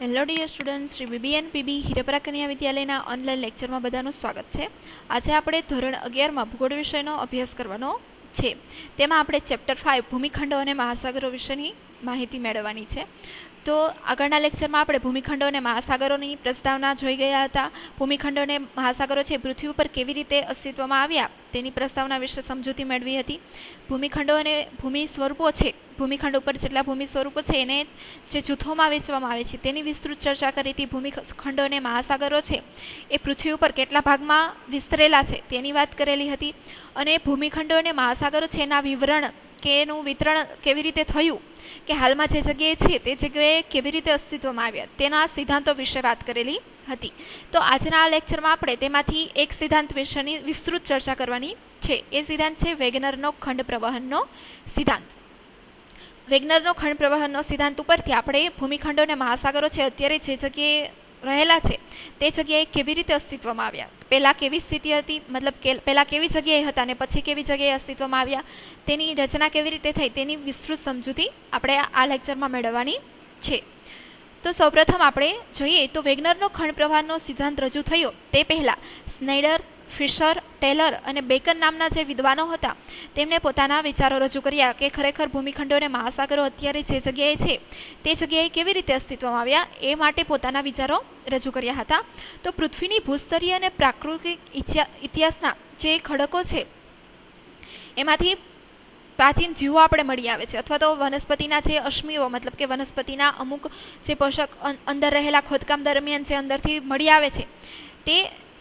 Hello dear student, Shri BBN PB Hirapara કન્યા વિદ્યાલયના online લેક્ચરમાં બધાનું સ્વાગત છે. આજે આપણે ધોરણ 11માં ભૂગોળ વિષયનો અભ્યાસ કરવાનો છે. તેમાં આપણે ચેપ્ટર 5 ભૂમિખંડો અને મહાસાગરો વિશેની માહિતી મેળવવાની છે. તો આગળના લેક્ચરમાં આપણે ભૂમિખંડો અને મહાસાગરોની પ્રસ્તાવના જોઈ ગયા હતા. ભૂમિખંડો અને મહાસાગરો છે પૃથ્વી ઉપર કેવી રીતે અસ્તિત્વમાં આવ્યા તેની પ્રસ્તાવના વિશે સમજૂતી મેળવી હતી. ભૂમિખંડો અને ભૂમિ સ્વરૂપો છે, ભૂમિખંડ ઉપર જેટલા ભૂમિ સ્વરૂપો છે એને જે જૂથોમાં વહેંચવામાં આવે છે તેની વિસ્તૃત ચર્ચા કરી હતી. ભૂમિખંડો અને મહાસાગરો છે એ પૃથ્વી ઉપર કેટલા ભાગમાં વિસ્તરેલા છે તેની વાત કરેલી હતી. અને ભૂમિખંડો અને મહાસાગરો છે એના વિવરણ કે એનું વિતરણ કેવી રીતે થયું, કે હાલમાં જે જગ્યાએ છે તે જગ્યાએ કેવી રીતે અસ્તિત્વમાં આવ્યા તેના સિદ્ધાંતો વિશે વાત કરેલી હતી. તો આજના આ લેક્ચરમાં આપણે તેમાંથી એક સિદ્ધાંત વિશેની વિસ્તૃત ચર્ચા કરવાની છે. એ સિદ્ધાંત છે વેગનરનો ખંડ પ્રવહનનો સિદ્ધાંત. વેગનરનો ખંડ પ્રવહનનો સિદ્ધાંત ઉપરથી આપણે ભૂમિખંડો અને મહાસાગરો છે અત્યારે જે જગ્યાએ રહેલા છે તે જગ્યાએ કેવી રીતે અસ્તિત્વમાં આવ્યા, પહેલા કેવી સ્થિતિ હતી, મતલબ કે પહેલા કેવી જગ્યાએ હતા અને પછી કેવી જગ્યાએ અસ્તિત્વમાં આવ્યા, તેની રચના કેવી રીતે થઈ તેની વિસ્તૃત સમજૂતી આપણે આ લેક્ચરમાં મેળવવાની છે. તો સૌપ્રથમ આપણે જોઈએ તો વેગનરનો ખંડ પ્રવહનનો સિદ્ધાંત રજૂ થયો તે પહેલા સ્નેઈડર, ફિશર, ટેલર અને બેકન નામના જે વિદ્વાનો હતા તેમને પોતાના વિચારો રજૂ કર્યા કે ખરેખર ભૂમિખંડો અને મહાસાગરો અત્યારે જે જગ્યાએ છે તે જગ્યાએ કેવી રીતે અસ્તિત્વમાં આવ્યા એ માટે પોતાના વિચારો રજૂ કર્યા હતા. તો પૃથ્વીની ભૂસ્તરીય અને પ્રાકૃતિક ઇતિહાસના જે ખડકો છે એમાંથી પ્રાચીન જીવો આપણે મળી આવે છે, અથવા તો વનસ્પતિના જે અશ્મિઓ મતલબ કે વનસ્પતિના અમુક જે પોષક અંદર રહેલા ખોદકામ દરમિયાન જે અંદરથી મળી આવે છે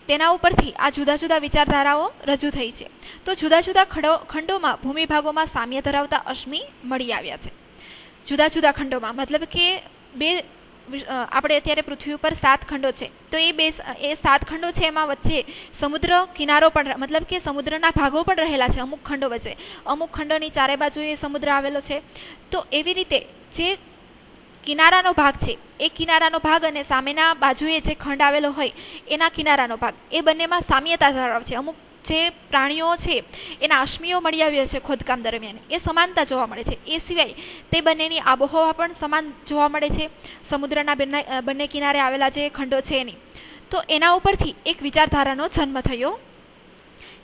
તેના ઉપરથી આ જુદા જુદા વિચારધારાઓ રજૂ થઈ છે. તો જુદા જુદા ખંડોમાં ભૂમિભાગોમાં સામ્ય ધરાવતા અશ્મિ મળી આવ્યા છે. જુદા જુદા ખંડોમાં મતલબ કે આપણે અત્યારે પૃથ્વી ઉપર 7 ખંડો છે, તો એ 7 ખંડો છે એમાં વચ્ચે સમુદ્ર કિનારો પણ મતલબ કે સમુદ્રના ભાગો પણ રહેલા છે. અમુક ખંડો વચ્ચે, અમુક ખંડોની ચારે બાજુએ સમુદ્ર આવેલો છે. તો એવી રીતે જે કિનારાનો ભાગ છે એ કિનારાનો ભાગ અને સામેના બાજુએ જે ખંડ આવેલો હોય એના કિનારાનો ભાગ એ બંનેમાં સામ્યતા ધરાવે છે. અમુક જે પ્રાણીઓ છે એના અશ્મિઓ મળી આવ્યા છે ખોદકામ દરમિયાન, એ સમાનતા જોવા મળે છે. એ સિવાય તે બંનેની આબોહવા પણ સમાન જોવા મળે છે સમુદ્રના બંને કિનારે આવેલા જે ખંડો છે એની. તો એના ઉપરથી એક વિચારધારાનો જન્મ થયો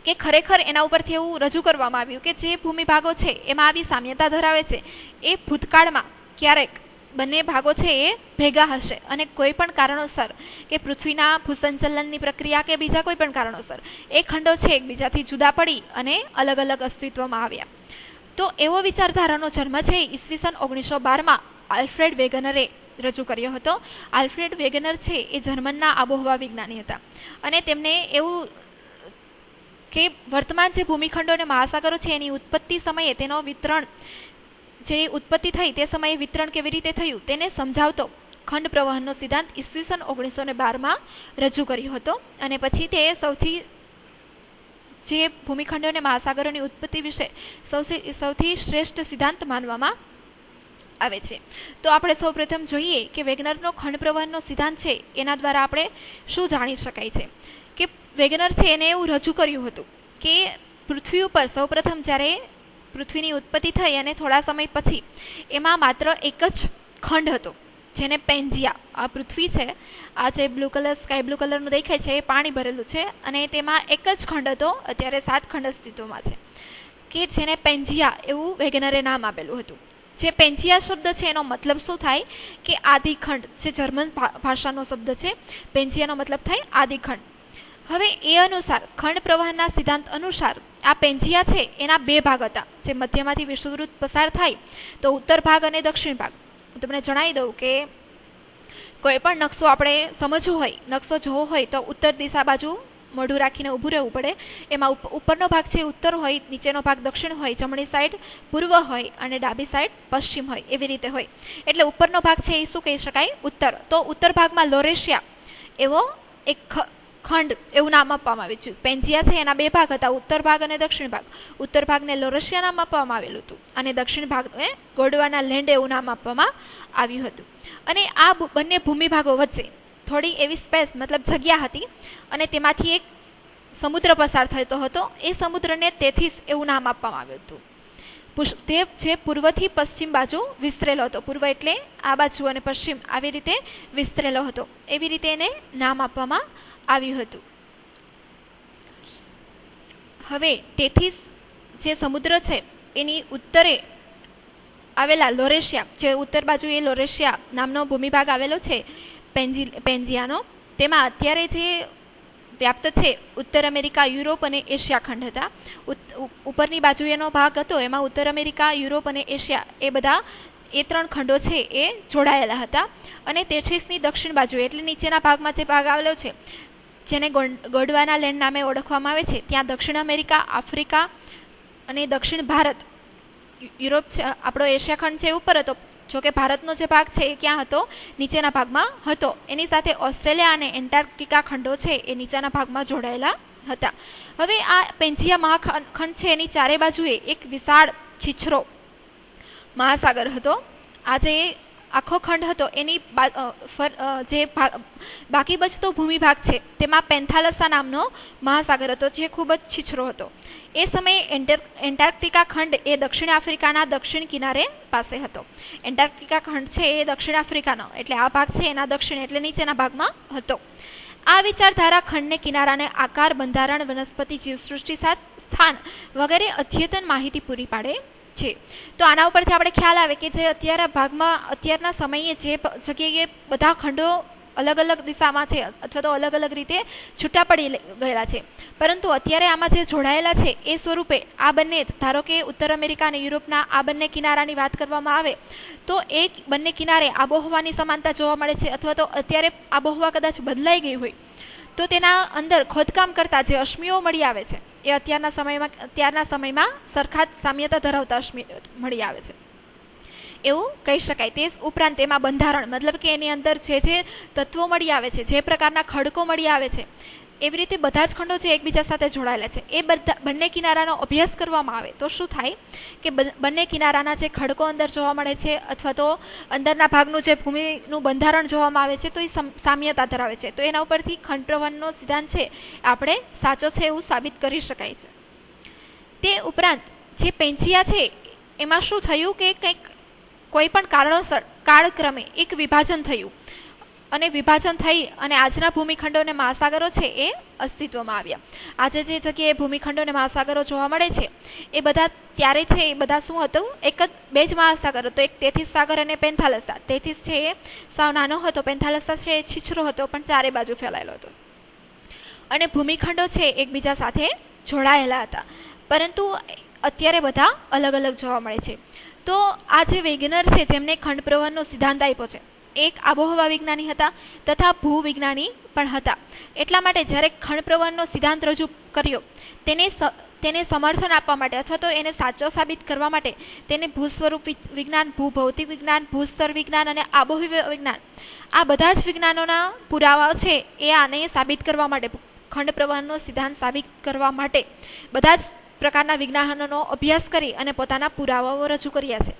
કે ખરેખર એના ઉપરથી એવું રજૂ કરવામાં આવ્યું કે જે ભૂમિભાગો છે એમાં આવી સામ્યતા ધરાવે છે એ ભૂતકાળમાં ક્યારેક બંને ભાગો છે એ ભેગા હશે અને કોઈ પણ કારણોસર કે પૃથ્વીના ભૂસંચલનની પ્રક્રિયા કે બીજા કોઈ પણ કારણોસર એ ખંડો છે એકબીજાથી જુદા પડી અને અલગ અલગ અસ્તિત્વમાં આવ્યા. તો એવો વિચારધારાનો જન્મ છે ઈસવીસન 1912માં આલ્ફ્રેડ વેગનરે રજૂ કર્યો હતો. આલ્ફ્રેડ વેગનર છે એ જર્મનના આબોહવા વિજ્ઞાની હતા અને તેમને એવું કે વર્તમાન જે ભૂમિખંડો અને મહાસાગરો છે એની ઉત્પત્તિ સમયે તેનો વિતરણ જે ઉત્પત્તિ થઈ તે સમયે વિતરણ કેવી રીતે થયું તેને સમજાવતો ખંડ પ્રવહનનો સિદ્ધાંત ઈસવીસન 1912માં રજૂ કર્યો હતો. અને પછી તે જે ભૂમિખંડો અને મહાસાગરોની ઉત્પત્તિ વિશે સૌથી શ્રેષ્ઠ સિદ્ધાંત માનવામાં આવે છે. તો આપણે સૌપ્રથમ જોઈએ કે વેગનરનો ખંડ પ્રવહનનો સિદ્ધાંત છે એના દ્વારા આપણે શું જાણી શકાય છે. કે વેગનર છે એને એવું રજૂ કર્યું હતું કે પૃથ્વી ઉપર સૌપ્રથમ જ્યારે પૃથ્વીની ઉત્પત્તિ થઈ અને થોડા સમય પછી એમાં માત્ર એક જ ખંડ હતો જેને પેન્જિયા, આ પૃથ્વી છે, આ જે બ્લુ કલર સ્કાય બ્લુ કલરનું દેખાય છે એ પાણી ભરેલું છે અને તેમાં એક જ ખંડ હતો. અત્યારે 7 ખંડ અસ્તિત્વમાં છે કે જેને પેન્જિયા એવું વેગનરે નામ આપેલું હતું. જે પેન્જિયા શબ્દ છે એનો મતલબ શું થાય કે આદિખંડ, જે જર્મન ભાષાનો શબ્દ છે. પેન્જિયાનો મતલબ થાય આદિખંડ. હવે એ અનુસાર ખંડ પ્રવહનના સિદ્ધાંત અનુસાર આ પેન્જિયા છે એના 2 ભાગ હતા જે મધ્યમાંથી વિષુવવૃત્ત પસાર થાય તો ઉત્તર ભાગ અને દક્ષિણ ભાગ. હું તમને જણાવી દઉં કે કોઈ પણ નકશો આપણે સમજવો હોય, નકશો જોવો હોય તો ઉત્તર દિશા બાજુ મોઢું રાખીને ઊભું રહેવું પડે. એમાં ઉપરનો ભાગ છે ઉત્તર હોય, નીચેનો ભાગ દક્ષિણ હોય, જમણી સાઈડ પૂર્વ હોય અને ડાબી સાઈડ પશ્ચિમ હોય, એવી રીતે હોય. એટલે ઉપરનો ભાગ છે એ શું કહી શકાય? ઉત્તર. તો ઉત્તર ભાગમાં લોરેશિયા એવો એક ખંડ એવું નામ આપવામાં આવ્યું છે. પેન્જિયા છે એના 2 ભાગ હતા, ઉત્તર ભાગ અને દક્ષિણ ભાગ. ઉત્તર ભાગને લોરેશિયા નામ આપવામાં આવેલું હતું અને દક્ષિણ ભાગને ગોંડવાના લેન્ડ એવું નામ આપવામાં આવ્યું હતું. અને આ બંને ભૂમિભાગો વચ્ચે થોડી એવી સ્પેસ મતલબ જગ્યા હતી અને તેમાંથી એક સમુદ્ર પસાર થતો હતો. એ સમુદ્રને તેથીસ એવું નામ આપવામાં આવ્યું હતું. તે જે પૂર્વથી પશ્ચિમ બાજુ વિસ્તરેલો હતો. પૂર્વ એટલે આ બાજુ અને પશ્ચિમ આવી રીતે વિસ્તરેલો હતો. એવી રીતે એને નામ આપવામાં આવ્યું હતું. હવે ટેથીસ જે સમુદ્ર છે એની ઉત્તરે આવેલા લોરેશિયા, જે ઉત્તર બાજુ એ લોરેશિયા નામનો ભૂમિભાગ આવેલો છે પેન્જિયાનો, તેમાં અત્યારે જે વ્યાપ્ત છે ઉત્તર અમેરિકા, યુરોપ અને એશિયા ખંડ હતા. ઉપરની બાજુ એનો ભાગ હતો, એમાં ઉત્તર અમેરિકા, યુરોપ અને એશિયા એ બધા એ 3 ખંડો છે એ જોડાયેલા હતા. અને ટેથીસની દક્ષિણ બાજુ એટલે નીચેના ભાગમાં જે ભાગ આવેલો છે જેને ગોંડવાના લેન્ડ નામે ઓળખવામાં આવે છે, ત્યાં દક્ષિણ અમેરિકા, આફ્રિકા અને દક્ષિણ ભારત, યુરોપ છે, આપણો એશિયા ખંડ છે ઉપર હતો, જોકે ભારતનો જે ભાગ છે એ ક્યાં હતો? નીચેના ભાગમાં હતો. એની સાથે ઓસ્ટ્રેલિયા અને એન્ટાર્કટિકા ખંડો છે એ નીચેના ભાગમાં જોડાયેલા હતા. હવે આ પેન્જિયા મહાખંડ છે એની ચારે બાજુએ એક વિશાળ છીછરો મહાસાગર હતો. આ જે આખો ખંડ હતો એની જે બાકી બચતો ભૂમિભાગ છે તેમાં પેન્થાલસા નામનો મહાસાગર હતો, જે ખૂબ જ છીછરો હતો. એ સમયે એન્ટાર્કટિકા ખંડ એ દક્ષિણ આફ્રિકાના દક્ષિણ કિનારે પાસે હતો. એન્ટાર્કટિકા ખંડ છે એ દક્ષિણ આફ્રિકાનો એટલે આ ભાગ છે એના દક્ષિણ એટલે નીચેના ભાગમાં હતો. આ વિચારધારા ખંડને કિનારાને આકાર, બંધારણ, વનસ્પતિ, જીવસૃષ્ટિ, સ્થાન વગેરે અદ્યતન માહિતી પૂરી પાડે છે. તો આના ઉપરથી આપણે ખ્યાલ આવે કે જે અત્યારના સમયે જે જગ્યાએ બધા ખંડો અલગ અલગ દિશામાં છે અથવા તો અલગ અલગ રીતે છૂટા પડી ગયેલા છે, પરંતુ અત્યારે આમાં જે જોડાયેલા છે એ સ્વરૂપે આ બંને, ધારો કે ઉત્તર અમેરિકા અને યુરોપના આ બંને કિનારાની વાત કરવામાં આવે તો એ બંને કિનારે આબોહવાની સમાનતા જોવા મળે છે, અથવા તો અત્યારે આબોહવા કદાચ બદલાઈ ગઈ હોય તો તેના અંદર ખોદકામ કરતા જે અશ્મિઓ મળી આવે છે એ અત્યારના સમયમાં સરખા જ સામ્યતા ધરાવતા અશ્મિ મળી આવે છે એવું કહી શકાય. તે ઉપરાંત એમાં બંધારણ, મતલબ કે એની અંદર જે તત્વો મળી આવે છે, જે પ્રકારના ખડકો મળી આવે છે, એવી રીતે બધા જ ખંડો જે એકબીજા સાથે જોડાયેલા છે એ બંને કિનારાનો અભ્યાસ કરવામાં આવે તો શું થાય કે બંને કિનારાના જે ખડકો અંદર જોવા મળે છે અથવા તો અંદરના ભાગનું જે ભૂમિનું બંધારણ જોવામાં આવે છે તો એ સામ્યતા ધરાવે છે. તો એના ઉપરથી ખંડ પ્રવહનનો સિદ્ધાંત છે આપણે સાચો છે એવું સાબિત કરી શકાય છે. તે ઉપરાંત જે પેન્જિયા છે એમાં શું થયું કે કોઈ પણ કારણોસર કાળક્રમે એક વિભાજન થયું અને વિભાજન થઈ અને આજના ભૂમિખંડો અને મહાસાગરો છે એ અસ્તિત્વમાં આવ્યા. આજે જે જગ્યાએ ભૂમિખંડો અને મહાસાગરો જોવા મળે છે એ બધા ત્યારે છે એ બધા શું હતું? બે જ મહાસાગર હતો, એક ટેથીસ સાગર અને પેન્થાલસા. ટેથીસ છે એ સાવ નાનો હતો, પેન્થાલસા છે એ છીછરો હતો પણ ચારે બાજુ ફેલાયેલો હતો અને ભૂમિખંડો છે એકબીજા સાથે જોડાયેલા હતા, પરંતુ અત્યારે બધા અલગ અલગ જોવા મળે છે. તો આ જે વેગનર છે જેમને ખંડ પ્રવહનનો સિદ્ધાંત આપ્યો છે એક આબોહવા વિજ્ઞાની હતા તથા ભૂવિજ્ઞાની પણ હતા. એટલા માટે જ્યારે ખંડ પ્રવહનનો સિદ્ધાંત રજૂ કર્યો તેને સમર્થન આપવા માટે અથવા તો એને સાચો સાબિત કરવા માટે તેને ભૂસ્વરૂપ વિજ્ઞાન, ભૂભૌતિક વિજ્ઞાન, ભૂસ્તર વિજ્ઞાન અને આબોહવા વિજ્ઞાન આ બધા જ વિજ્ઞાનોના પુરાવાઓ છે એ આને સાબિત કરવા માટે, ખંડ પ્રવહનનો સિદ્ધાંત સાબિત કરવા માટે બધા જ પ્રકારના વિજ્ઞાનોનો અભ્યાસ કરી અને પોતાના પુરાવાઓ રજૂ કર્યા છે.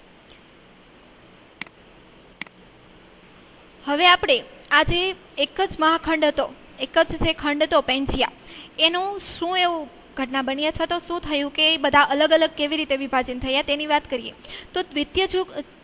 હવે આપણે આ જે એક જ મહાખંડ હતો, એક જ જે ખંડ હતો પેન્જિયા, એનું શું એવું ઘટના બની અથવા તો શું થયું કે બધા અલગ અલગ કેવી રીતે વિભાજન થયા તેની વાત કરીએ તો દ્વિતીય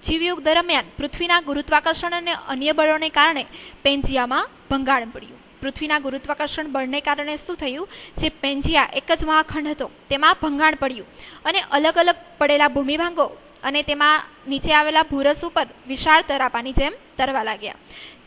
જીવયુગ દરમિયાન પૃથ્વીના ગુરુત્વાકર્ષણ અને અન્ય બળોને કારણે પેન્જિયામાં ભંગાણ પડ્યું. પૃથ્વીના ગુરુત્વાકર્ષણ બળને કારણે શું થયું? જે પેન્જિયા એક જ મહાખંડ હતો તેમાં ભંગાણ પડ્યું અને અલગ અલગ પડેલા ભૂમિભાગો અને તેમાં નીચે આવેલા ભૂરસ ઉપર વિશાળ તરાપાની જેમ તરવા લાગ્યા.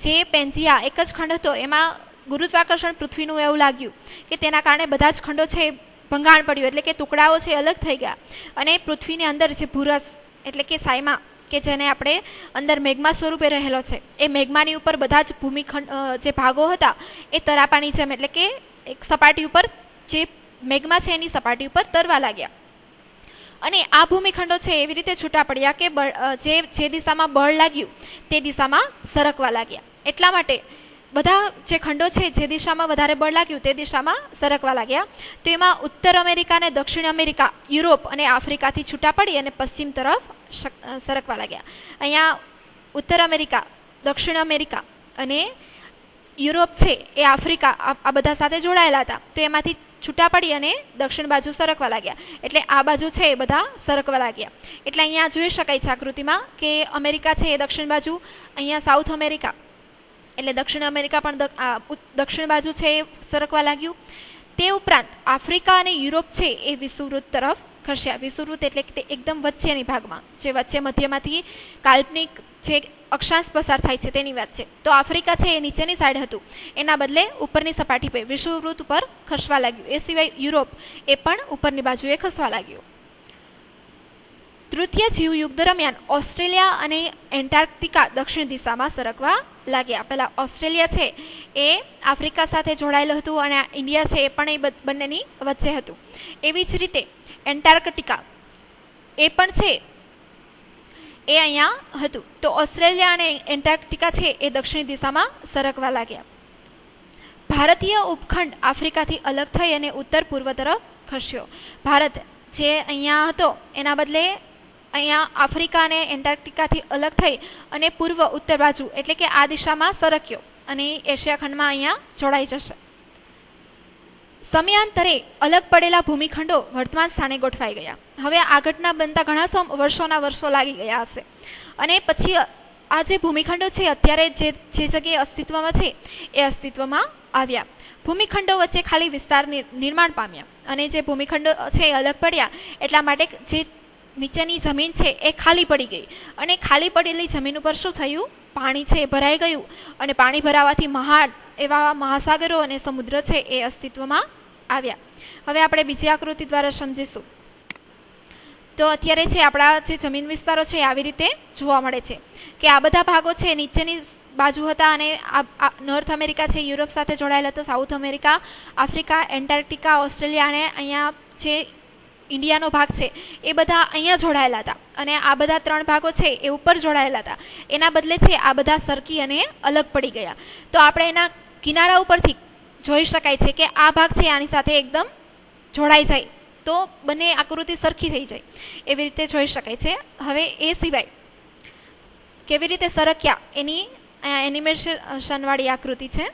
જે પેન્જિયા એક જ ખંડ હતો એમાં ગુરુત્વાકર્ષણ પૃથ્વીનું એવું લાગ્યું કે તેના કારણે બધા જ ખંડો છે ભંગાણ પડ્યું, એટલે કે ટુકડાઓ છે અલગ થઈ ગયા અને પૃથ્વીની અંદર જે ભૂરસ એટલે કે સાયમા કે જેને આપણે અંદર મેગ્મા સ્વરૂપે રહેલો છે એ મેગ્માની ઉપર બધા જ ભૂમિખંડ જે ભાગો હતા એ તરાપાની જેમ એટલે કે એક સપાટી ઉપર જે મેગ્મા છે એની સપાટી ઉપર તરવા લાગ્યા અને આ ભૂમિખંડો છે એવી રીતે છૂટા પડ્યા કે જે દિશામાં બળ લાગ્યું તે દિશામાં સરકવા લાગ્યા. એટલા માટે બધા જે ખંડો છે જે દિશામાં વધારે બળ લાગ્યું તે દિશામાં સરકવા લાગ્યા. તો એમાં ઉત્તર અમેરિકા અને દક્ષિણ અમેરિકા, યુરોપ અને આફ્રિકાથી છૂટા પડી અને પશ્ચિમ તરફ સરકવા લાગ્યા. અહીંયા ઉત્તર અમેરિકા, દક્ષિણ અમેરિકા અને યુરોપ છે એ આફ્રિકા આ બધા સાથે જોડાયેલા હતા. તો એમાંથી છૂટા પડી અને દક્ષિણ બાજુ સરકવા લાગ્યા. એટલે આ બાજુ છે એ બધા સરકવા લાગ્યા. એટલે અહીંયા જોઈ શકાય છે આકૃતિમાં કે અમેરિકા છે એ દક્ષિણ બાજુ, અહીંયા સાઉથ અમેરિકા એટલે દક્ષિણ અમેરિકા પણ દક્ષિણ બાજુ છે એ સરકવા લાગ્યું. તે ઉપરાંત આફ્રિકા અને યુરોપ છે એ વિષુવવૃત્ત તરફ ખસ્યા. વિષુવવૃત્ત એટલે કે એકદમ વચ્ચેની ભાગમાં, જે વચ્ચે મધ્યમાંથી કાલ્પનિક જે અક્ષાંશ પસાર થાય છે તેની વાત છે. તો આફ્રિકા છે એ નીચેની સાઈડ હતું, એના બદલે ઉપરની સપાટી પર વિષુવવૃત્ત ઉપર ખસવા લાગ્યું. એ સિવાય યુરોપ એ પણ ઉપરની બાજુએ ખસવા લાગ્યું. તૃતીય જીવયુગ દરમિયાન ઓસ્ટ્રેલિયા અને એન્ટાર્કટિકા દક્ષિણ દિશામાં સરકવા લાગ્યા. પહેલા ઓસ્ટ્રેલિયા છે એ આફ્રિકા સાથે જોડાયેલું હતું અને ઇન્ડિયા છે એ પણ એ બંનેની વચ્ચે હતું. એવી જ રીતે એન્ટાર્કટિકા એ પણ છે એ અહીંયા હતું. તો ઓસ્ટ્રેલિયા અને એન્ટાર્કટિકા છે એ દક્ષિણ દિશામાં સરકવા લાગ્યા. ભારતીય ઉપખંડ આફ્રિકાથી અલગ થઈ અને ઉત્તર પૂર્વ તરફ ખસ્યો. ભારત જે અહીંયા હતો એના બદલે અહીંયા આફ્રિકા અને એન્ટાર્કટિકાથી અલગ થઈ અને પૂર્વ ઉત્તર બાજુ એટલે કે આ દિશામાં સરક્યો અને એશિયા ખંડમાં અહીંયા જોડાઈ જશે. સમયાંતરે અલગ પડેલા ભૂમિખંડો વર્તમાન સ્થાને ગોઠવાઈ ગયા. હવે આ ઘટના બનતા ઘણા વર્ષોના વર્ષો લાગી ગયા હશે અને પછી આ જે ભૂમિખંડો છે અત્યારે જે જગ્યાએ અસ્તિત્વમાં છે એ અસ્તિત્વમાં આવ્યા. ભૂમિખંડો વચ્ચે ખાલી વિસ્તાર નિર્માણ પામ્યા અને જે ભૂમિખંડો છે એ અલગ પડ્યા એટલા માટે જે નીચેની જમીન છે એ ખાલી પડી ગઈ અને ખાલી પડેલી જમીન ઉપર શું થયું? પાણી છે એ ભરાઈ ગયું અને પાણી ભરાવાથી એવા મહાસાગરો અને સમુદ્ર છે એ અસ્તિત્વમાં આવ્યા. હવે આપણે બીજી આકૃતિ દ્વારા સમજીશું. તો અત્યારે છે આપણા જે જમીન વિસ્તારો છે આવી રીતે જોવા મળે છે કે આ બધા ભાગો છે નીચેની બાજુ હતા અને નોર્થ અમેરિકા છે યુરોપ સાથે જોડાયેલા હતા, south America, Africa, Antarctica, Australia અને અહીંયા જે ઇન્ડિયાનો ભાગ છે એ બધા અહીંયા જોડાયેલા હતા અને આ બધા ત્રણ ભાગો છે એ ઉપર જોડાયેલા હતા. એના બદલે છે આ બધા સરકી અને અલગ પડી ગયા. તો આપણે એના કિનારા ઉપરથી જોઈ શકાય છે કે આ ભાગ છે આની સાથે એકદમ જોડાઈ જાય તો બંને આકૃતિ સરખી થઈ જાય એવી રીતે જોઈ શકાય છે. હવે એ સિવાય કેવી રીતે સરક્યા એની એનિમેશનવાળી આકૃતિ છે.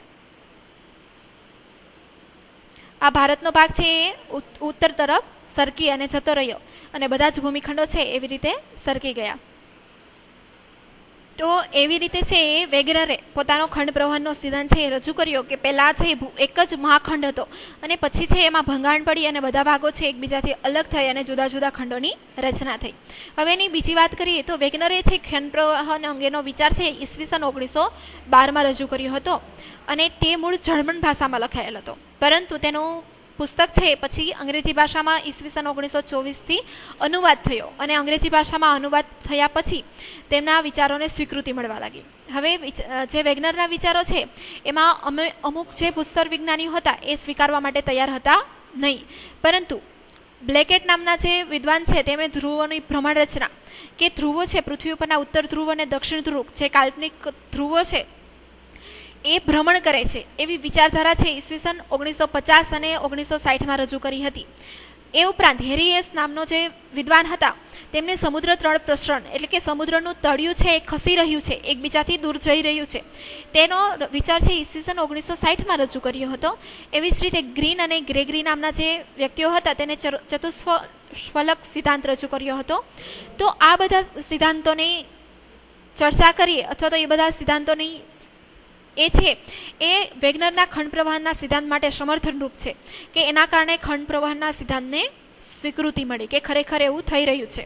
આ ભારતનો ભાગ છે એ ઉત્તર તરફ સરકી અને જતો રહ્યો અને બધા જ ભૂમિખંડો છે એવી રીતે સરકી ગયા. તો એવી રીતે છે એ વેગનરે પોતાનો ખંડ પ્રવહનનો સિદ્ધાંત છે એ રજૂ કર્યો કે પહેલા છે એક જ મહાખંડ હતો અને પછી છે એમાં ભંગાણ પડી અને બધા ભાગો છે એકબીજાથી અલગ થઈ અને જુદા જુદા ખંડોની રચના થઈ. હવે એની બીજી વાત કરીએ તો વેગનરે છે ખંડ પ્રવહન અંગેનો વિચાર છે ઈસવીસન 1912માં રજૂ કર્યો હતો અને તે મૂળ જર્મન ભાષામાં લખાયેલ હતો, પરંતુ તેનું પુસ્તક છે પછી અંગ્રેજી ભાષામાં ઈસવીસન 1924થી અનુવાદ થયો અને અંગ્રેજી ભાષામાં અનુવાદ થયા પછી તેમના વિચારોને સ્વીકૃતિ મળવા લાગી. હવે જે વેગનરના વિચારો છે એમાં અમુક જે ભૂસ્તર વિજ્ઞાનીઓ હતા એ સ્વીકારવા માટે તૈયાર હતા નહીં, પરંતુ બ્લેકેટ નામના જે વિદ્વાન છે તેમણે ધ્રુવોની ભ્રમણ રચના કે ધ્રુવો છે પૃથ્વી ઉપરના ઉત્તર ધ્રુવ અને દક્ષિણ ધ્રુવ જે કાલ્પનિક ધ્રુવો છે એ ભ્રમણ કરે છે એવી વિચારધારા છે ઈસવીસન 1950 અને 1960માં રજૂ કરી હતી. એ ઉપરાંત હેરી નામનો જે વિદ્વાન હતા તેમને સમુદ્ર તળ પ્રસરણ એટલે કે સમુદ્રનું તળિયું છે એ ખસી રહ્યું છે, એકબીજાથી દૂર જઈ રહ્યું છે, તેનો વિચાર છે ઈસવીસન 1960માં રજૂ કર્યો હતો. એવી જ રીતે ગ્રીન અને ગ્રેગરી નામના જે વ્યક્તિઓ હતા તેને ચતુષ્ફલક સિદ્ધાંત રજૂ કર્યો હતો. તો આ બધા સિદ્ધાંતોની ચર્ચા કરીએ અથવા તો એ બધા સિદ્ધાંતોની એ છે એ વેગનરના ખંડ પ્રવહનના સિદ્ધાંત માટે સમર્થનરૂપ છે કે એના કારણે ખંડ પ્રવહનના સિદ્ધાંતને સ્વીકૃતિ મળી કે ખરેખર એવું થઈ રહ્યું છે.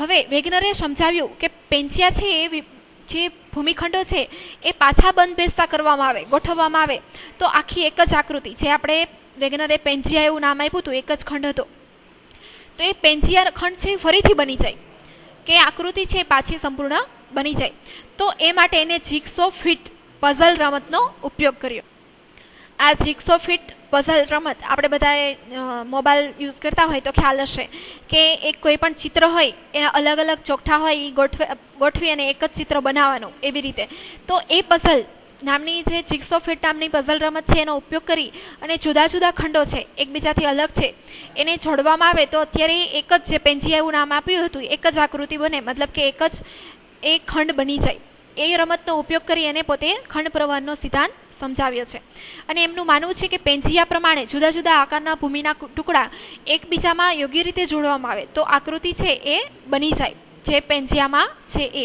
હવે વેગનરે સમજાવ્યું કે પેન્સિયા છે એ જે ભૂમિખંડો છે એ પાછા બંધ બેસતા કરવામાં આવે, ગોઠવવામાં આવે તો આખી એક જ આકૃતિ જે આપણે વેગનરે પેન્સિયા એવું નામ આપ્યું હતું, એક જ ખંડ હતો, તો એ પેન્સિયા ખંડ છે ફરીથી બની જાય કે આકૃતિ છે પાછી સંપૂર્ણ બની જાય. તો એ માટે એને જિગસો ફિટ પઝલ રમતનો ઉપયોગ કર્યો. આ જિગસો ફિટ પઝલ રમત આપણે બધાએ મોબાઈલ યુઝ કરતા હોય તો ખ્યાલ હશે કે એક કોઈ પણ ચિત્ર હોય એના અલગ અલગ ચોકઠા હોય એ ગોઠવી અને એક જ ચિત્ર બનાવવાનું એવી રીતે. તો એ પઝલ નામની જે જિગસો ફિટ નામની પઝલ રમત છે એનો ઉપયોગ કરી અને જુદા જુદા ખંડો છે એકબીજાથી અલગ છે એને જોડવામાં આવે તો અત્યારે એક જ જે પેન્સિયા એવું નામ આપ્યું હતું એક જ આકૃતિ બને, મતલબ કે એક જ એ ખંડ બની જાય. એ રમતનો ઉપયોગ કરી અને પોતે ખંડ પ્રવહનનો સિદ્ધાંત સમજાવ્યો છે. અને એમનું માનવું છે કે પેન્જિયા પ્રમાણે જુદા જુદા આકારના ભૂમિના ટુકડા એકબીજામાં યોગ્ય રીતે જોડવામાં આવે તો આકૃતિ છે એ બની જાય જે પેન્જિયામાં છે એ.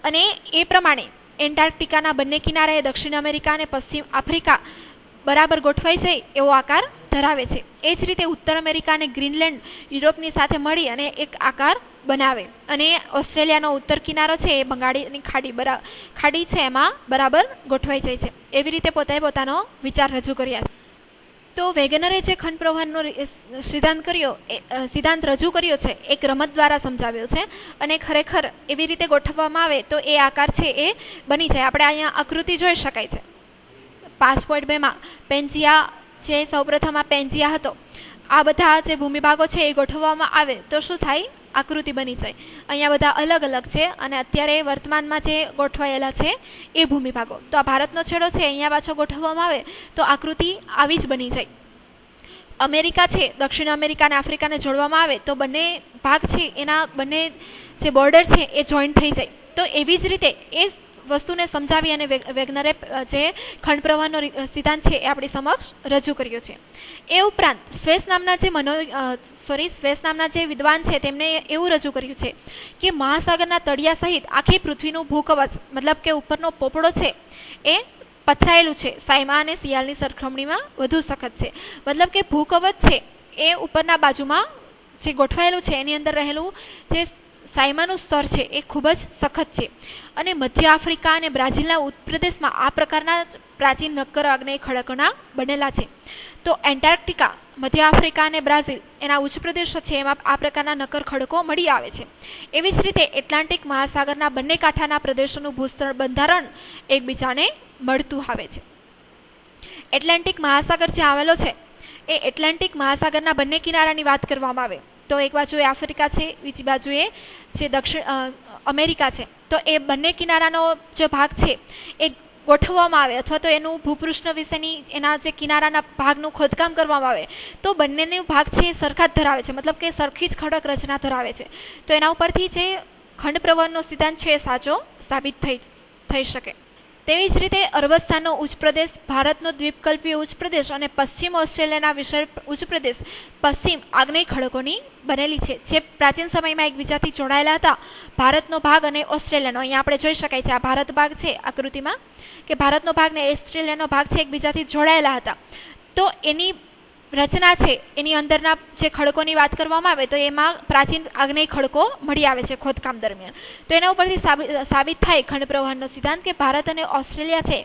અને એ પ્રમાણે એન્ટાર્કટિકાના બંને કિનારાએ દક્ષિણ અમેરિકા અને પશ્ચિમ આફ્રિકા બરાબર ગોઠવાઈ જાય એવો આકાર ધરાવે છે. એ જ રીતે ઉત્તર અમેરિકા અને ગ્રીનલેન્ડ યુરોપની સાથે મળી અને એક આકાર બનાવે. અને ઓસ્ટ્રેલિયાનો ઉત્તર કિનારો છે એ બંગાળની ખાડી છે એમાં બરાબર ગોઠવાઈ જાય છે. એવી રીતે પોતાએ પોતાનો વિચાર રજૂ કર્યા છે. તો વેગનરે જે ખંડ પ્રવાહનો સિદ્ધાંત રજૂ કર્યો છે એક રમત દ્વારા સમજાવ્યો છે. અને ખરેખર એવી રીતે ગોઠવવામાં આવે તો એ આકાર છે એ બની જાય. આપણે અહીંયા આકૃતિ જોઈ શકાય છે 5.2 પેન્જિયા જે સૌપ્રથમ આ પેન્જિયા હતો. આ બધા જે ભૂમિભાગો છે એ ગોઠવવામાં આવે તો શું થાય? આકૃતિ બની જાય. અહીંયા બધા અલગ અલગ છે અને અત્યારે વર્તમાનમાં જે ગોઠવાયેલા છે એ ભૂમિભાગો. તો આ ભારતનો છેડો છે અહીંયા પાછો ગોઠવવામાં આવે તો આકૃતિ આવી જ બની જાય. અમેરિકા છે દક્ષિણ અમેરિકા અને આફ્રિકાને જોડવામાં આવે તો બંને ભાગ છે એના બંને જે બોર્ડર છે એ જોઈન્ટ થઈ જાય. તો એવી જ રીતે એ વસ્તુને સમજાવી અને વેગનરે જે ખંડ પ્રવાહનો સિદ્ધાંત છે એ આપણી સમક્ષ રજૂ કર્યો છે. એ ઉપરાંત સ્વેસ નામના જે વિદ્વાન છે તેમણે એવું રજૂ કર્યું છે કે મહાસાગરના તળિયા સહિત આખી પૃથ્વીનું ભૂકવચ મતલબ કે ઉપરનો પોપડો છે એ પથરાયેલું છે સાયમા અને શિયાળની સરખામણીમાં વધુ સખત છે. મતલબ કે ભૂકવચ છે એ ઉપરના બાજુમાં જે ગોઠવાયેલું છે એની અંદર રહેલું જે સાયમાનું સ્તર છે એ ખૂબ જ સખત છે. અને મધ્ય આફ્રિકા અને બ્રાઝિલના ઉત્પ્રદેશમાં આ પ્રકારના પ્રાચીન નક્કર આગ્નેય ખડકોના બનેલા છે. તો એન્ટાર્કટિકા મધ્ય આફ્રિકા અને બ્રાઝિલ એના ઉચ્ચ પ્રદેશો છે એમાં આ પ્રકારના નક્કર ખડકો મળી આવે છે. એવી જ રીતે એટલાન્ટિક મહાસાગરના બંને કાંઠાના પ્રદેશોનું ભૂસ્તર બંધારણ એકબીજાને મળતું આવે છે. એટલાન્ટિક મહાસાગર જે આવેલો છે એ એટલાન્ટિક મહાસાગરના બંને કિનારાની વાત કરવામાં આવે તો એક બાજુએ આફ્રિકા છે બીજી બાજુએ જે દક્ષિણ અમેરિકા છે. તો એ બંને કિનારાનો જે ભાગ છે એ ગોઠવવામાં આવે અથવા તો એનું ભૂપૃષ્ઠ વિશેની એના જે કિનારાના ભાગનું ખોદકામ કરવામાં આવે તો બંનેનો ભાગ છે એ સરખા જ ધરાવે છે. મતલબ કે સરખી જ ખડક રચના ધરાવે છે. તો એના ઉપરથી જે ખંડ પ્રવાહનો સિદ્ધાંત છે એ સાચો સાબિત થઈ શકે. તેવી જ રીતે અરબસ્તાનનો ઉચ્ચ પ્રદેશ ભારતનો દ્વીપકલ્પીય ઉચ્ચ પ્રદેશ અને પશ્ચિમ ઓસ્ટ્રેલિયાના વિશાળ ઉચ્ચ પ્રદેશ પશ્ચિમ આગ્નેય ખડકોની બનેલી છે જે પ્રાચીન સમયમાં એકબીજાથી જોડાયેલા હતા. ભારતનો ભાગ અને ઓસ્ટ્રેલિયાનો અહીંયા આપણે જોઈ શકાય છે આ ભારત ભાગ છે આકૃતિમાં કે ભારતનો ભાગ ને ઓસ્ટ્રેલિયાનો ભાગ છે એકબીજાથી જોડાયેલા હતા. તો એની રચના છે એની અંદરના જે ખડકોની વાત કરવામાં આવે તો એમાં પ્રાચીન આગ્નેય ખડકો મળી આવે છે ખોદકામ દરમિયાન. તો એના ઉપરથી સાબિત થાય ખંડ પ્રવાહનો સિદ્ધાંત કે ભારત અને ઓસ્ટ્રેલિયા છે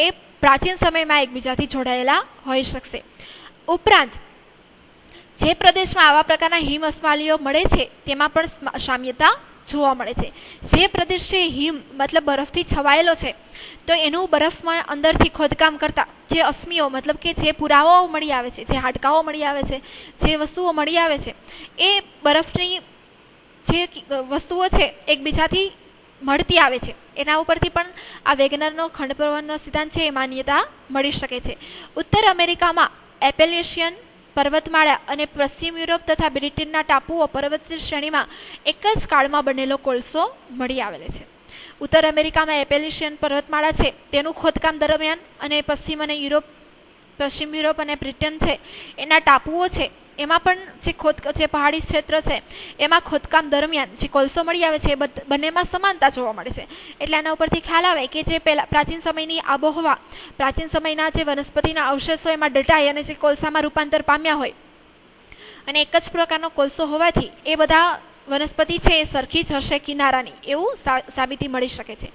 એ પ્રાચીન સમયમાં એકબીજાથી જોડાયેલા હોઈ શકશે. ઉપરાંત જે પ્રદેશમાં આવા પ્રકારના હિમ અસ્માલીઓ મળે છે તેમાં પણ સામ્યતા જોવા મળે છે. જે પ્રદેશ છે હિમ મતલબ બરફથી છવાયેલો છે તો એનું બરફમાં અંદરથી ખોદકામ કરતા જે અસ્મિઓ મતલબ કે જે પુરાવાઓ મળી આવે છે જે હાડકાઓ મળી આવે છે જે વસ્તુઓ મળી આવે છે એ બરફની જે વસ્તુઓ છે એકબીજાથી મળતી આવે છે. એના ઉપરથી પણ આ વેગનરનો ખંડ પ્રવાહનો સિદ્ધાંત છે એ માન્યતા મળી શકે છે. ઉત્તર અમેરિકામાં એપેલેશિયન પર્વતમાળા અને પશ્ચિમ યુરોપ તથા બ્રિટનના ટાપુઓ પર્વતીય શ્રેણીમાં એક જ કાળમાં બનેલો કોલસો મળી આવેલો છે. ઉત્તર અમેરિકામાં એપેલેશિયન પર્વતમાળા છે તેનું ખોદકામ દરમિયાન અને પશ્ચિમ યુરોપ અને બ્રિટન છે એના ટાપુઓ છે એમાં પણ જે પહાડી ક્ષેત્ર છે એમાં ખોદકામ દરમિયાન જે કોલસો મળી આવે છે બંનેમાં સમાનતા જોવા મળે છે. એટલે આના ઉપરથી ખ્યાલ આવે કે જે પ્રાચીન સમયની આબોહવા પ્રાચીન સમયના જે વનસ્પતિના અવશેષો એમાં દટાઈ અને જે કોલસામાં રૂપાંતર પામ્યા હોય અને એક જ પ્રકારનો કોલસો હોવાથી એ બધા વનસ્પતિ છે એ સરખી જ હશે કિનારાની એવું સાબિતી મળી શકે છે.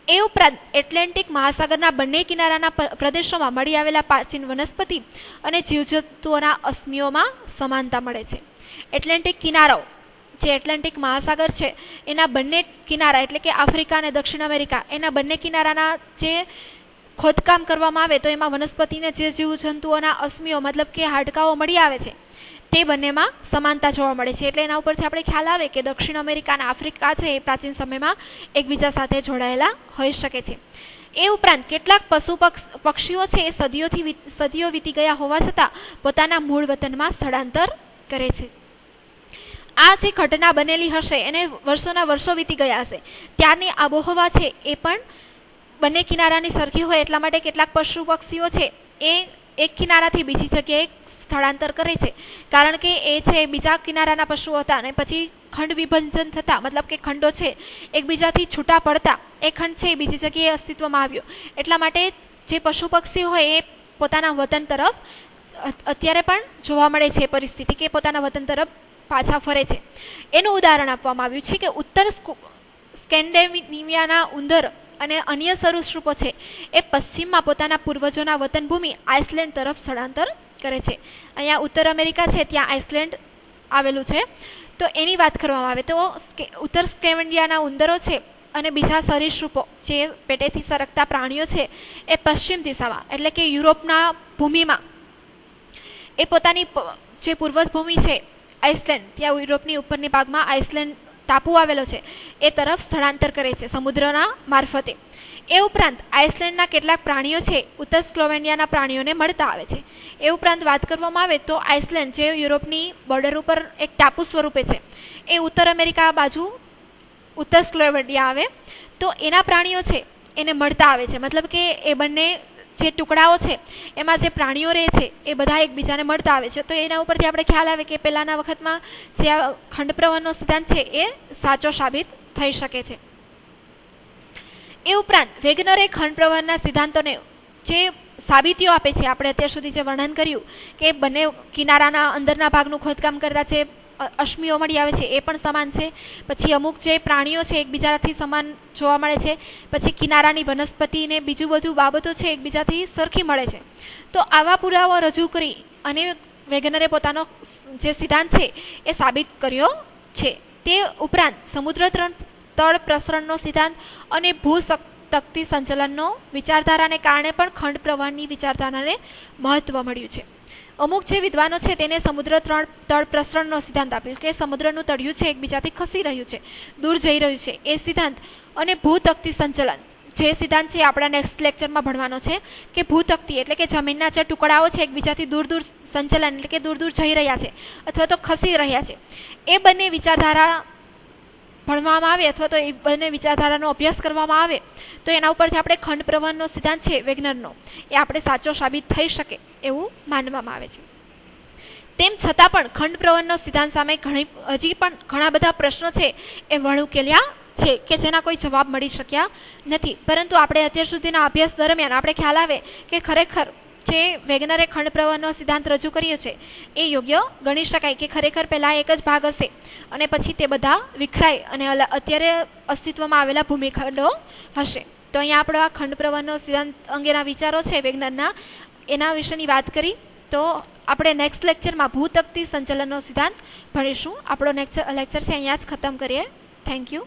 એ ઉપરાંત એટલાન્ટિક મહાસાગરના બંને કિનારાના પ્રદેશોમાં મળી આવેલા પ્રાચીન વનસ્પતિ અને જીવજંતુઓના અસ્મિઓમાં સમાનતા મળે છે. એટલાન્ટિક કિનારો જે એટલાન્ટિક મહાસાગર છે એના બંને કિનારા એટલે કે આફ્રિકા અને દક્ષિણ અમેરિકા એના બંને કિનારાના જે ખોદકામ કરવામાં આવે તો એમાં વનસ્પતિને જે જીવજંતુઓના અસ્મિઓ મતલબ કે હાડકાઓ મળી આવે છે તે બંનેમાં સમાનતા જોવા મળે છે. એટલે એના ઉપરથી આપણે ખ્યાલ આવે કે દક્ષિણ અમેરિકા અને આફ્રિકા છે એ પ્રાચીન સમયમાં એકબીજા સાથે જોડાયેલા હોઈ શકે છે. એ ઉપરાંત કેટલાક પક્ષીઓ છે એ સદીઓ વીતી ગયા હોવા છતાં પોતાના મૂળ વતનમાં સ્થળાંતર કરે છે. આ જે ઘટના બનેલી હશે એને વર્ષોના વર્ષો વીતી ગયા હશે ત્યારની આબોહવા છે એ પણ બંને કિનારાની સરખી હોય એટલા માટે કેટલાક પશુ પક્ષીઓ છે એ એક કિનારાથી બીજી જગ્યાએ સ્થળાંતર કરે છે, કારણ કે એ છે બીજા કિનારાના પશુઓ હતા અને પછી ખંડ વિભાજન થતા, મતલબ કે ખંડો છે એકબીજાથી છૂટા પડતા એ ખંડ છે બીજી જગ્યાએ અસ્તિત્વમાં આવ્યો, એટલા માટે જે પશુ પક્ષી હોય એ પોતાના વતન તરફ અત્યારે પણ જોવા મળે છે પરિસ્થિતિ કે પોતાના વતન તરફ પાછા ફરે છે. એનું ઉદાહરણ આપવામાં આવ્યું છે કે ઉત્તર સ્કેન્ડિનેવિયાના ઉંદર અને અન્ય સરીસૃપો છે એ પશ્ચિમમાં પોતાના પૂર્વજોના વતન ભૂમિ આઇસલેન્ડ તરફ સ્થળાંતર કરે છે. અહીંયા ઉત્તર અમેરિકા છે, ત્યાં આઇસલેન્ડ આવેલું છે. તો એની વાત કરવામાં આવે તો ઉત્તર સ્કેન્ડિનેવિયાના ઉંદરો છે અને બીજા સરીસૃપો જે પેટેથી સરકતા પ્રાણીઓ છે એ પશ્ચિમ દિશામાં એટલે કે યુરોપના ભૂમિમાં એ પોતાની જે પૂર્વજ ભૂમિ છે આઇસલેન્ડ, ત્યાં યુરોપની ઉપરની ભાગમાં આઇસલેન્ડ ટાપુ આવેલો છે એ તરફ સ્થળાંતર કરે છે સમુદ્રના મારફતે. એ ઉપરાંત આઇસલેન્ડના કેટલાક પ્રાણીઓ છે ઉત્તર સ્લોવેનિયાના પ્રાણીઓને મળતા આવે છે. એ ઉપરાંત વાત કરવામાં આવે તો આઇસલેન્ડ જે યુરોપની બોર્ડર ઉપર એક ટાપુ સ્વરૂપે છે એ ઉત્તર અમેરિકા બાજુ ઉત્તર સ્લોવેનિયા આવે તો એના પ્રાણીઓ છે એને મળતા આવે છે, મતલબ કે એ બંને જે ટુકડાઓ છે એમાં જે પ્રાણીઓ રહે છે એ બધા એકબીજાને મળતા આવે છે. તો એના ઉપરથી આપણે ખ્યાલ આવે કે પહેલાના વખતમાં જે ખંડ પ્રવહનનો સિદ્ધાંત છે એ સાચો સાબિત થઈ શકે છે. એ ઉપરાંત વેગનરે ખંડ પ્રવહનના સિદ્ધાંતોને જે સાબિતીઓ આપે છે, આપણે અત્યાર સુધી જે વર્ણન કર્યું કે બંને કિનારાના અંદરના ભાગનું ખોદકામ કરતા છે અશ્મિઓ મળી આવે છે એ પણ સમાન છે, પછી અમુક જે પ્રાણીઓ છે એકબીજાથી સમાન જોવા મળે છે, પછી કિનારાની વનસ્પતિ ને બીજું બધું બાબતો છે એકબીજાથી સરખી મળે છે. તો આવા પુરાવા રજૂ કરી અને વેગનરે પોતાનો જે સિદ્ધાંત છે એ સાબિત કર્યો છે. તે ઉપરાંત સમુદ્ર તળ પ્રસરણનો સિદ્ધાંત અને ભૂતકતી સંચલનનો વિચારધારાને કારણે પણ ખંડ પ્રવાહની વિચારધારાને મહત્વ મળ્યું છે. અમુક જે વિદ્વાનો છે તેને સમુદ્ર તળ પ્રસરણનો સિદ્ધાંત આપ્યો કે સમુદ્રનું તળિયું છે એકબીજાથી ખસી રહ્યું છે, દૂર જઈ રહ્યું છે એ સિદ્ધાંત, અને ભૂતકતી સંચલન જે સિદ્ધાંત છે આપણા નેક્સ્ટ લેક્ચરમાં ભણવાનો છે કે ભૂતકતી એટલે કે જમીનના જે ટુકડાઓ છે એકબીજાથી દૂર દૂર સંચલન એટલે કે દૂર દૂર જઈ રહ્યા છે અથવા તો ખસી રહ્યા છે એ બંને વિચારધારા ભણવામાં આવે અથવા તો એ બંને વિચારધારાનો અભ્યાસ કરવામાં આવે તો એના ઉપરથી આપણે ખંડ પ્રવહનનો સિદ્ધાંત છે વેગનરનો એ આપણે સાચો સાબિત થઈ શકે એવું માનવામાં આવે છે. તેમ છતાં પણ ખંડ પ્રવહનનો સિદ્ધાંત સામે હજી પણ ઘણા બધા પ્રશ્નો છે એ વણઉકેલ્યા છે કે જેના કોઈ જવાબ મળી શક્યા નથી. પરંતુ આપણે અત્યાર સુધીના અભ્યાસ દરમિયાન આપણે ખ્યાલ આવે કે ખરેખર જે વેગનરે ખંડ પ્રવહનનો સિદ્ધાંત રજૂ કર્યો છે એ યોગ્ય ગણી શકાય કે ખરેખર પહેલા એક જ ભાગ હશે અને પછી તે બધા વિખરાય અને અત્યારે અસ્તિત્વમાં આવેલા ભૂમિખંડો હશે. તો અહીંયા આપણો આ ખંડ પ્રવહનનો સિદ્ધાંત અંગેના વિચારો છે વેગનરના એના વિશેની વાત કરી. તો આપણે નેક્સ્ટ લેક્ચરમાં ભૂતકતી સંચલનનો સિદ્ધાંત ભણીશું. આપણો લેક્ચર છે અહીંયા જ ખતમ કરીએ. Thank you.